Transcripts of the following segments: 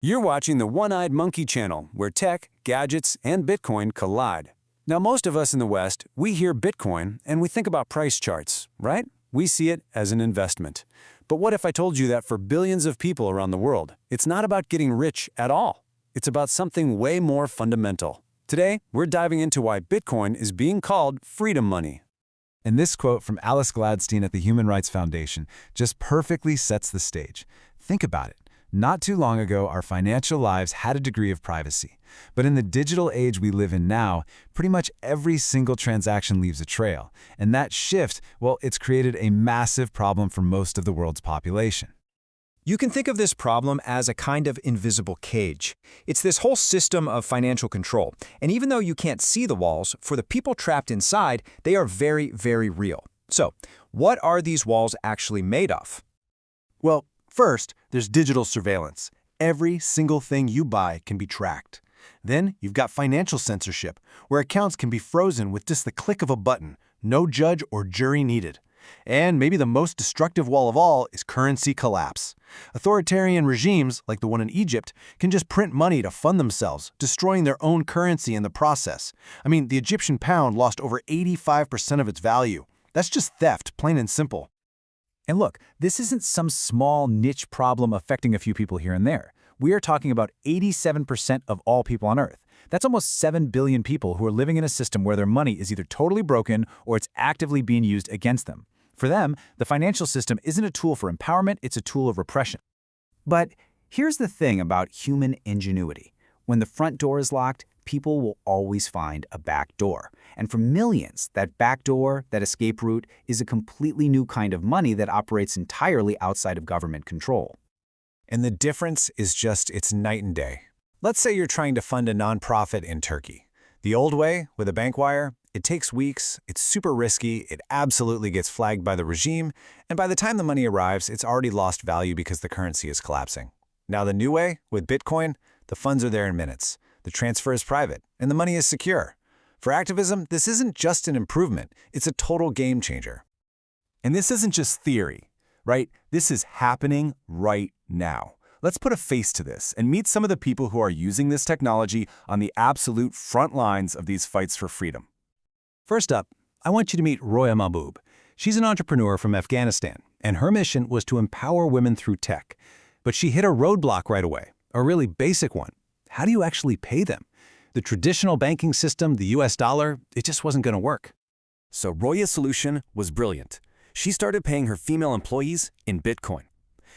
You're watching the One-Eyed Monkey channel, where tech, gadgets, and Bitcoin collide. Now, most of us in the West, we hear Bitcoin and we think about price charts, right? We see it as an investment. But what if I told you that for billions of people around the world, it's not about getting rich at all? It's about something way more fundamental. Today, we're diving into why Bitcoin is being called freedom money. And this quote from Alex Gladstein at the Human Rights Foundation just perfectly sets the stage. Think about it. Not too long ago, our financial lives had a degree of privacy. But in the digital age we live in now, pretty much every single transaction leaves a trail. And that shift, well, it's created a massive problem for most of the world's population. You can think of this problem as a kind of invisible cage. It's this whole system of financial control. And even though you can't see the walls, for the people trapped inside, they are very, very real. So, what are these walls actually made of? Well, first, there's digital surveillance. Every single thing you buy can be tracked. Then you've got financial censorship, where accounts can be frozen with just the click of a button, no judge or jury needed. And maybe the most destructive wall of all is currency collapse. Authoritarian regimes, like the one in Egypt, can just print money to fund themselves, destroying their own currency in the process. I mean, the Egyptian pound lost over 85% of its value. That's just theft, plain and simple. And look, this isn't some small niche problem affecting a few people here and there. We are talking about 87% of all people on Earth. That's almost 7 billion people who are living in a system where their money is either totally broken or it's actively being used against them. For them, the financial system isn't a tool for empowerment, it's a tool of repression. But here's the thing about human ingenuity. When the front door is locked, people will always find a back door. And for millions, that back door, that escape route, is a completely new kind of money that operates entirely outside of government control. And the difference is it's night and day. Let's say you're trying to fund a nonprofit in Turkey. The old way, with a bank wire, it takes weeks, it's super risky, it absolutely gets flagged by the regime, and by the time the money arrives, it's already lost value because the currency is collapsing. Now the new way, with Bitcoin, the funds are there in minutes. The transfer is private, and the money is secure. For activism, this isn't just an improvement, it's a total game changer. And this isn't just theory, right? This is happening right now. Let's put a face to this and meet some of the people who are using this technology on the absolute front lines of these fights for freedom. First up, I want you to meet Roya Mahboub. She's an entrepreneur from Afghanistan, and her mission was to empower women through tech. But she hit a roadblock right away, a really basic one. How do you actually pay them? The traditional banking system, the US dollar, it just wasn't going to work. So Roya's solution was brilliant. She started paying her female employees in Bitcoin.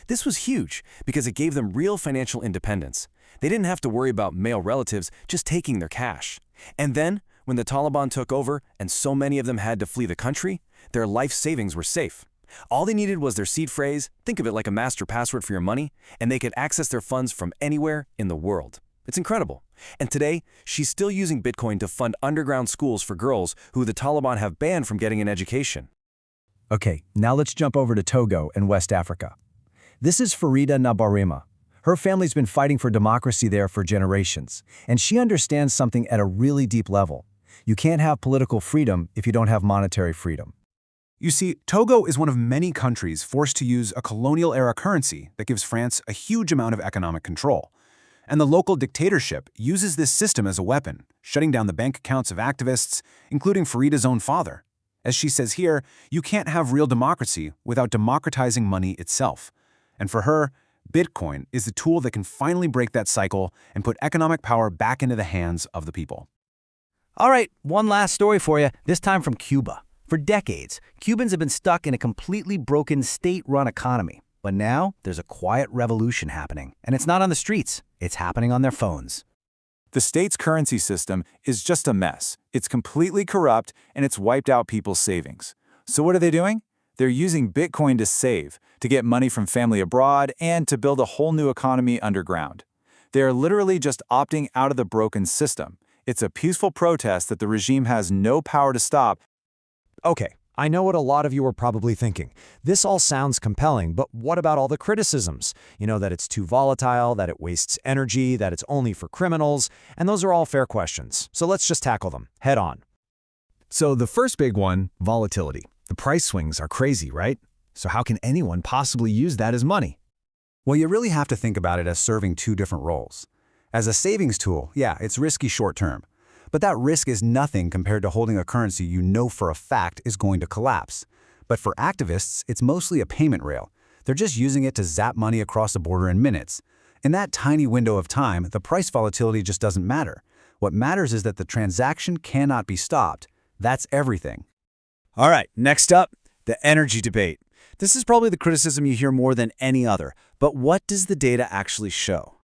This was huge because it gave them real financial independence. They didn't have to worry about male relatives just taking their cash. And then, when the Taliban took over and so many of them had to flee the country, their life savings were safe. All they needed was their seed phrase, think of it like a master password for your money, and they could access their funds from anywhere in the world. It's incredible. And today, she's still using Bitcoin to fund underground schools for girls who the Taliban have banned from getting an education. Okay, now let's jump over to Togo and West Africa. This is Farida Nabarima. Her family's been fighting for democracy there for generations, and she understands something at a really deep level. You can't have political freedom if you don't have monetary freedom. You see, Togo is one of many countries forced to use a colonial-era currency that gives France a huge amount of economic control. And the local dictatorship uses this system as a weapon, shutting down the bank accounts of activists, including Farida's own father. As she says here, you can't have real democracy without democratizing money itself. And for her, Bitcoin is the tool that can finally break that cycle and put economic power back into the hands of the people. All right, one last story for you, this time from Cuba. For decades, Cubans have been stuck in a completely broken state-run economy. But now, there's a quiet revolution happening. And it's not on the streets, it's happening on their phones. The state's currency system is just a mess. It's completely corrupt, and it's wiped out people's savings. So what are they doing? They're using Bitcoin to save, to get money from family abroad, and to build a whole new economy underground. They are literally just opting out of the broken system. It's a peaceful protest that the regime has no power to stop. Okay, I know what a lot of you are probably thinking. This all sounds compelling, but what about all the criticisms? You know, that it's too volatile, that it wastes energy, that it's only for criminals, and those are all fair questions. So let's just tackle them, head on. So the first big one, volatility. The price swings are crazy, right? So how can anyone possibly use that as money? Well, you really have to think about it as serving two different roles. As a savings tool, yeah, it's risky short-term. But that risk is nothing compared to holding a currency you know for a fact is going to collapse. But for activists, it's mostly a payment rail. They're just using it to zap money across the border in minutes. In that tiny window of time, the price volatility just doesn't matter. What matters is that the transaction cannot be stopped. That's everything. All right, next up, the energy debate. This is probably the criticism you hear more than any other, but what does the data actually show?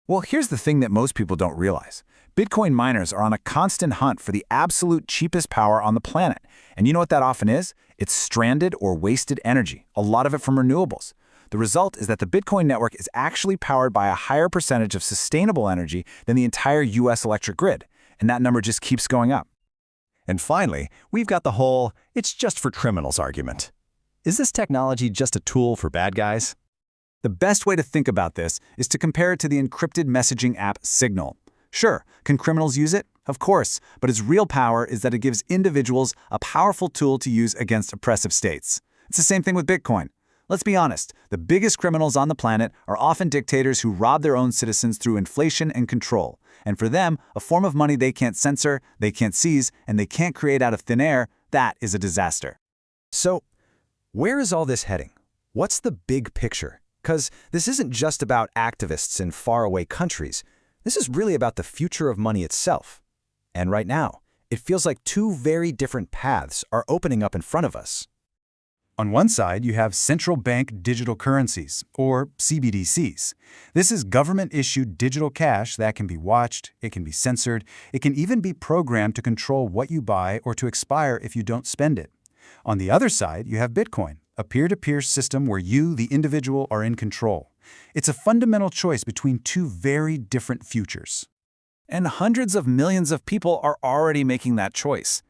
Well, here's the thing that most people don't realize. Bitcoin miners are on a constant hunt for the absolute cheapest power on the planet. And you know what that often is? It's stranded or wasted energy, a lot of it from renewables. The result is that the Bitcoin network is actually powered by a higher percentage of sustainable energy than the entire US electric grid, and that number just keeps going up. And finally, we've got the whole "it's just for criminals" argument. Is this technology just a tool for bad guys? The best way to think about this is to compare it to the encrypted messaging app Signal. Sure, can criminals use it? Of course, but its real power is that it gives individuals a powerful tool to use against oppressive states. It's the same thing with Bitcoin. Let's be honest, the biggest criminals on the planet are often dictators who rob their own citizens through inflation and control. And for them, a form of money they can't censor, they can't seize, and they can't create out of thin air, that is a disaster. So, where is all this heading? What's the big picture? Because this isn't just about activists in faraway countries. This is really about the future of money itself. And right now, it feels like two very different paths are opening up in front of us. On one side, you have central bank digital currencies, or CBDCs. This is government-issued digital cash that can be watched, it can be censored, it can even be programmed to control what you buy or to expire if you don't spend it. On the other side, you have Bitcoin, a peer-to-peer system where you, the individual, are in control. It's a fundamental choice between two very different futures. And hundreds of millions of people are already making that choice.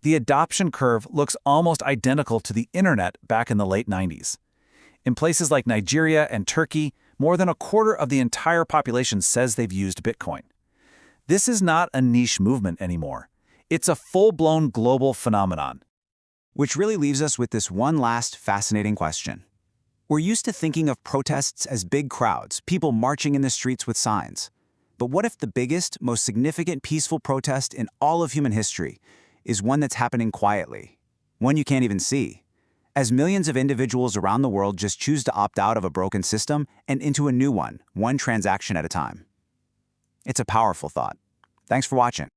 The adoption curve looks almost identical to the internet back in the late 90s. In places like Nigeria and Turkey, more than a quarter of the entire population says they've used Bitcoin. This is not a niche movement anymore. It's a full-blown global phenomenon. Which really leaves us with this one last fascinating question. We're used to thinking of protests as big crowds, people marching in the streets with signs. But what if the biggest, most significant peaceful protest in all of human history is one that's happening quietly, one you can't even see, as millions of individuals around the world just choose to opt out of a broken system and into a new one transaction at a time? It's a powerful thought. Thanks for watching.